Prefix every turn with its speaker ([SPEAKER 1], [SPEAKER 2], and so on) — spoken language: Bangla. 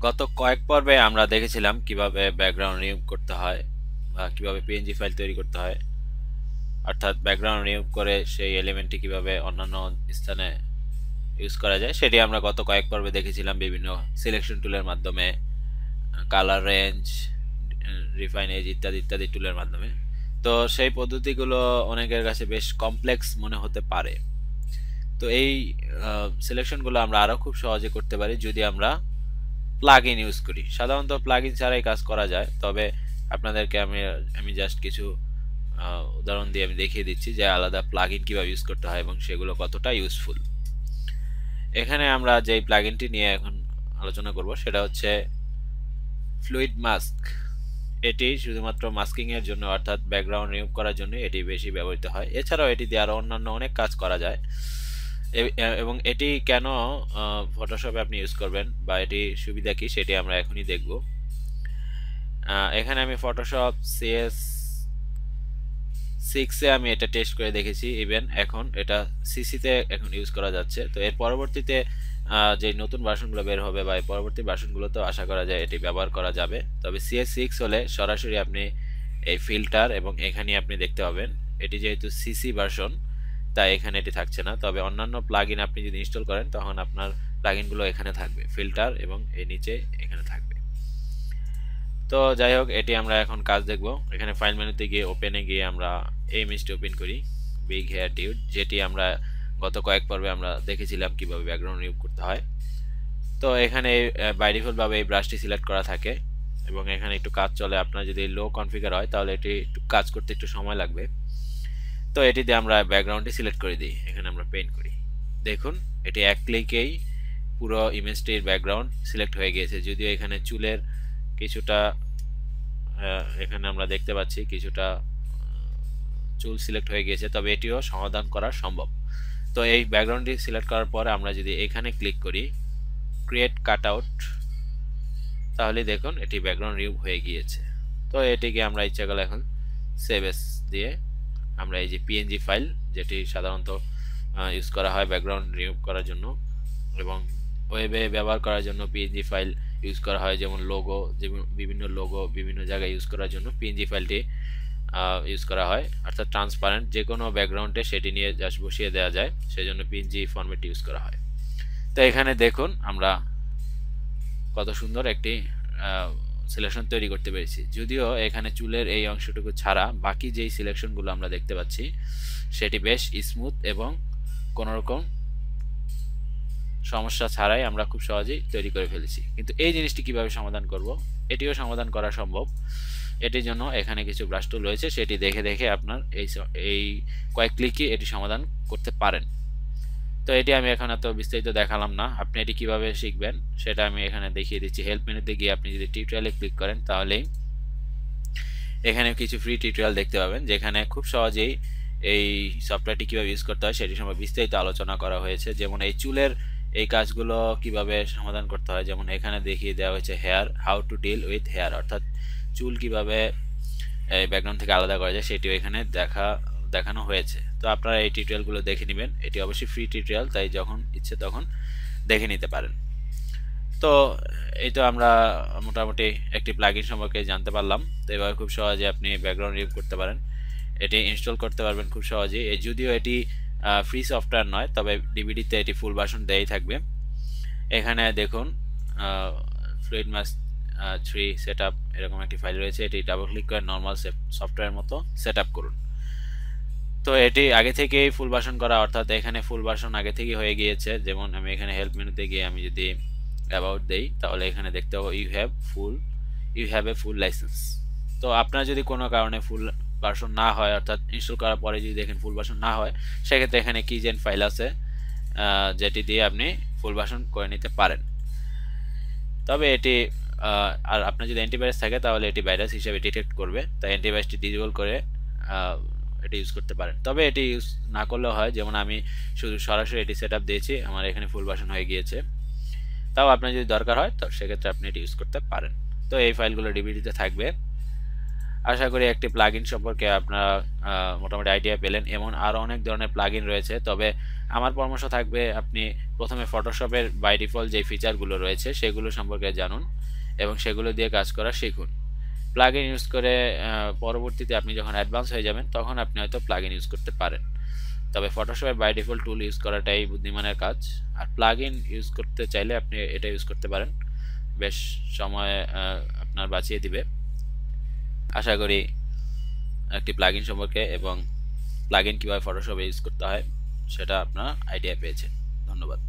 [SPEAKER 1] গত কয়েক পর্বে আমরা দেখেছিলাম কিভাবে ব্যাকগ্রাউন্ড রিমুভ করতে হয় বা কিভাবে পিএনজি ফাইল তৈরি করতে হয়, অর্থাৎ ব্যাকগ্রাউন্ড রিমুভ করে সেই এলিমেন্টটি কিভাবে অন্যান্য স্থানে ইউজ করা যায় সেটি আমরা গত কয়েক পর্বে দেখেছিলাম বিভিন্ন সিলেকশন টুলের মাধ্যমে, কালার রেঞ্জ, রিফাইন এজ ইত্যাদি ইত্যাদি টুলের মাধ্যমে। তো সেই পদ্ধতিগুলো অনেকের কাছে বেশ কমপ্লেক্স মনে হতে পারে। তো এই সিলেকশনগুলো আমরা আরও খুব সহজে করতে পারি যদি আমরা প্লাগইন ইউজ করি। সাধারণত প্লাগইন ছাড়াই কাজ করা যায়, তবে আপনাদেরকে আমি আমি জাস্ট কিছু উদাহরণ দিয়ে আমি দেখিয়ে দিচ্ছি যে আলাদা প্লাগইন কিভাবে ইউজ করতে হয় এবং সেগুলো কতটা ইউজফুল। এখানে আমরা যেই প্লাগইনটি নিয়ে এখন আলোচনা করব সেটা হচ্ছে ফ্লুইড মাস্ক। এটি শুধুমাত্র মাস্কিং এর জন্য, অর্থাৎ ব্যাকগ্রাউন্ড রিমুভ করার জন্য এটি বেশি ব্যবহৃত হয়। এছাড়াও এটি দিয়ে আরো অন্যান্য অনেক কাজ করা যায়। এবং এটি কেন ফটোশপে আপনি ইউজ করবেন বা এটি সুবিধা কি সেটি আমরা এখনই দেখব। এখানে আমি ফটোশপ CS6 এ আমি এটা টেস্ট করে দেখেছি, ইভেন এখন এটা সিসিতে এখন ইউজ করা যাচ্ছে। তো এর পরবর্তীতে যে নতুন ভার্সনগুলো বের হবে বা পরবর্তী ভার্সনগুলোতেও আশা করা যায় এটি ব্যবহার করা যাবে। তবে CS6 হলে সরাসরি আপনি এই ফিল্টার এবং এখানে আপনি দেখতে পাবেন এটি যেহেতু সিসি ভার্সন তাই এখানে এটি থাকছে না। তবে অন্যান্য প্লাগইন আপনি যদি ইনস্টল করেন তখন আপনার প্লাগইনগুলো এখানে থাকবে, ফিল্টার এবং এই নিচে এখানে থাকবে। তো যাই হোক, এটি আমরা এখন কাজ দেখব। এখানে ফাইল মেনুতে গিয়ে ওপেনে গিয়ে আমরা এই ইমেজটি ওপেন করি, বিগ হেয়ার ডিউড, যেটি আমরা গত কয়েক পর্বে আমরা দেখেছিলাম কিভাবে ব্যাকগ্রাউন্ড রিমুভ করতে হয়। তো এখানে বাই ডিফল্ট ভাবে এই ব্রাশটি সিলেক্ট করা থাকে এবং এখানে একটু কাজ চলে। আপনার যদি লো কনফিগার হয় তাহলে এটি একটু কাজ করতে একটু সময় লাগবে। তো এটি দিয়ে আমরা ব্যাকগ্রাউন্ডটি সিলেক্ট করে দিই, এখানে আমরা পেইন্ট করি। দেখুন এটি এক ক্লিকেই পুরো ইমেজটির ব্যাকগ্রাউন্ড সিলেক্ট হয়ে গিয়েছে। যদিও এখানে চুলের কিছুটা এখানে আমরা দেখতে পাচ্ছি কিছুটা চুল সিলেক্ট হয়ে গিয়েছে, তবে এটিও সমাধান করা সম্ভব। তো এই ব্যাকগ্রাউন্ডটি সিলেক্ট করার পরে আমরা যদি এখানে ক্লিক করি ক্রিয়েট কাটআউট, তাহলে দেখুন এটি ব্যাকগ্রাউন্ড রিমুভ হয়ে গিয়েছে। তো এটিকে আমরা ইচ্ছা করলে এখন সেভ এস দিয়ে আমরা এই যে পিএনজি ফাইল, যেটি সাধারণত ইউজ করা হয় ব্যাকগ্রাউন্ড রিমুভ করার জন্য এবং ওয়েবে ব্যবহার করার জন্য পিএনজি ফাইল ইউজ করা হয়, যেমন লোগো, যেমন বিভিন্ন লোগো বিভিন্ন জায়গায় ইউজ করার জন্য পিএনজি ফাইলটি ইউজ করা হয়। অর্থাৎ ট্রান্সপারেন্ট যে কোনো ব্যাকগ্রাউন্ডে সেটি নিয়ে জাস্ট বসিয়ে দেওয়া যায়, সেজন্য পিএনজি ফরম্যাট ইউজ করা হয়। তো এখানে দেখুন আমরা কত সুন্দর একটি সিলেকশন তৈরি করতে পেরেছি। যদিও এখানে চুলের এই অংশটুকু ছাড়া বাকি যেই সিলেকশনগুলো আমরা দেখতে পাচ্ছি সেটি বেশ স্মুথ এবং কোনোরকম সমস্যা ছাড়াই আমরা খুব সহজেই তৈরি করে ফেলেছি। কিন্তু এই জিনিসটি কিভাবে সমাধান করব, এটিও সমাধান করা সম্ভব। এটির জন্য এখানে কিছু ব্রাশ টুল রয়েছে, সেটি দেখে দেখে আপনার এই কয়েক ক্লিকে এটি সমাধান করতে পারেন। তো এটি আমি এখন এত বিস্তারিত দেখালাম না, আপনি এটি কিভাবে শিখবেন সেটা আমি এখানে দেখিয়ে দিচ্ছি। হেল্প মেনুতে গিয়ে আপনি যদি টিউটোরিয়ালে ক্লিক করেন তাহলেই এখানে কিছু ফ্রি টিউটোরিয়াল দেখতে পাবেন, যেখানে খুব সহজেই এই সফটওয়্যারটি কীভাবে ইউজ করতে হয় সেটি সম্পর্কে বিস্তারিত আলোচনা করা হয়েছে। যেমন এই চুলের এই কাজগুলো কিভাবে সমাধান করতে হয়, যেমন এখানে দেখিয়ে দেওয়া হয়েছে hair, how to deal with hair, অর্থাৎ চুল কিভাবে এই ব্যাকগ্রাউন্ড থেকে আলাদা করা যায় সেটিও এখানে দেখানো হয়েছে। তো আপনারা এই টিউটোরিয়ালগুলো দেখে নেবেন, এটি অবশ্যই ফ্রি টিউটোরিয়াল, তাই যখন ইচ্ছে তখন দেখে নিতে পারেন। তো এই তো আমরা মোটামুটি একটি প্লাগইন সম্পর্কে জানতে পারলাম। তো এভাবে খুব সহজে আপনি ব্যাকগ্রাউন্ড রিমুভ করতে পারেন, এটি ইনস্টল করতে পারবেন খুব সহজেই। যদিও এটি ফ্রি সফটওয়্যার নয়, তবে ডিভিডিতে এটি ফুল ভার্সন দেয়াই থাকবে। এখানে দেখুন ফ্লুইড মাস্ক 3 সেটআপ এরকম একটি ফাইল রয়েছে, এটি ডাবল ক্লিক করে নর্মাল সফটওয়্যার মতো সেটআপ করুন। তো এটি আগে থেকেই ফুল ভার্সন করা, অর্থাৎ এখানে ফুল ভার্সন আগে থেকেই হয়ে গিয়েছে। যেমন আমি এখানে হেল্প মেনুতে গিয়ে আমি যদি অ্যাবাউট দেই তাহলে এখানে দেখতে পাবো you have a full license. তো আপনার যদি কোনো কারণে ফুল ভার্সন না হয়, অর্থাৎ ইনস্টল করার পরে যদি দেখেন ফুল ভার্সন না হয়, সেক্ষেত্রে এখানে কিজেন ফাইল আছে যেটি দিয়ে আপনি ফুল ভার্সন করে নিতে পারেন। তবে এটি আর আপনার যদি অ্যান্টিভাইরাস থাকে তাহলে এটি ভাইরাস হিসেবে ডিটেক্ট করবে, তাই অ্যান্টিভাইরাসটি ডিসেবল করে এটি ইউজ করতে পারেন। তবে এটি ইউজ না করলেও হয়, যেমন আমি শুধু সরাসরি এটি সেট আপ দিয়েছি, আমার এখানে ফুল ভার্সন হয়ে গিয়েছে। তাও আপনার যদি দরকার হয় তো সেক্ষেত্রে আপনি এটি ইউজ করতে পারেন। তো এই ফাইলগুলো ডিভিডিতে থাকবে। আশা করি একটি প্লাগইন সম্পর্কে আপনারা মোটামুটি আইডিয়া পেলেন। এমন আরও অনেক ধরনের প্লাগইন রয়েছে, তবে আমার পরামর্শ থাকবে আপনি প্রথমে ফটোশপের বাই ডিফল্ট যে ফিচারগুলো রয়েছে সেগুলো সম্পর্কে জানুন এবং সেগুলো দিয়ে কাজ করা শিখুন। প্লাগইন ইউজ করে পরবর্তীতে আপনি যখন অ্যাডভান্স হয়ে যাবেন তখন আপনি হয়তো প্লাগইন ইউজ করতে পারেন। তবে ফটোশপে বাই ডিফল্ট টুল ইউজ করাটাই বুদ্ধিমানের কাজ। আর প্লাগইন ইউজ করতে চাইলে আপনি এটা ইউজ করতে পারেন, বেশ সময় আপনার বাঁচিয়ে দিবে। আশা করি একটি প্লাগইন সম্পর্কে এবং প্লাগইন কীভাবে ফটোশপে ইউজ করতে হয় সেটা আপনারা আইডিয়া পেয়েছেন। ধন্যবাদ।